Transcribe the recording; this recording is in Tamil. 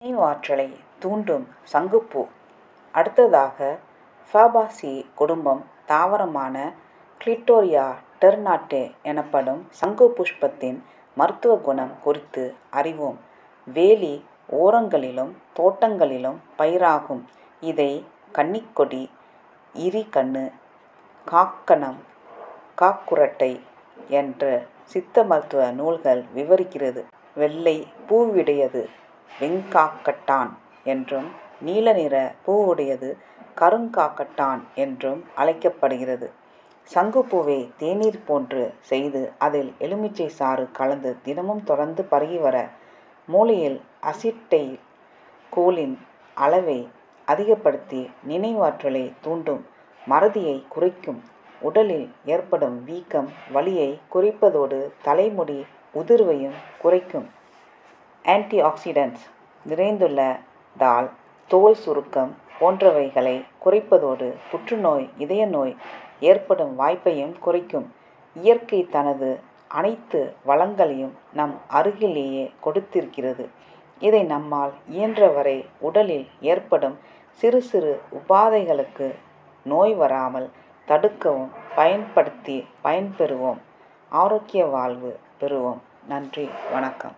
நினைவாற்றலை தூண்டும் சங்குப்பூ. அடுத்ததாக ஃபேபாசி குடும்பம் தாவரமான கிளிட்டோரியா டெர்னாட்டே எனப்படும் சங்கு புஷ்பத்தின் மருத்துவ குணம் குறித்து அறிவோம். வேலி ஓரங்களிலும் தோட்டங்களிலும் பயிராகும். இதை கன்னிக்கொடி, இரிகண்ணு, காக்கணம், காக்குரட்டை என்ற சித்த மருத்துவ நூல்கள் விவரிக்கிறது. வெள்ளை பூவுடையது வெங்காக்கட்டான் என்றும், நீல நிற பூவுடையது கருங்காக்கட்டான் என்றும் அழைக்கப்படுகிறது. சங்குப்பூவை தேநீர் போன்று செய்து அதில் எலுமிச்சை சாறு கலந்து தினமும் தொடர்ந்து பருகி வர மூளையில் அசிட்டைல் கோலின் அளவை அதிகப்படுத்தி நினைவாற்றலை தூண்டும், மறதியை குறைக்கும், உடலில் ஏற்படும் வீக்கம் வலியை குறைப்பதோடு தலைமுடி உதிர்வையும் குறைக்கும். ஆன்டி ஆக்சிடென்ட்ஸ் நிறைந்துள்ளதால் தோல் சுருக்கம் போன்றவைகளை குறைப்பதோடு புற்றுநோய், இதய நோய் ஏற்படும் வாய்ப்பையும் குறைக்கும். இயற்கை தனது அனைத்து வளங்களையும் நம் அருகிலேயே கொடுத்திருக்கிறது. இதை நம்மால் இயன்றவரை உடலில் ஏற்படும் சிறு சிறு உபாதைகளுக்கு நோய் வராமல் தடுக்கவும் பயன்படுத்தி பயன்பெறுவோம். ஆரோக்கிய வாழ்வு பெறுவோம். நன்றி, வணக்கம்.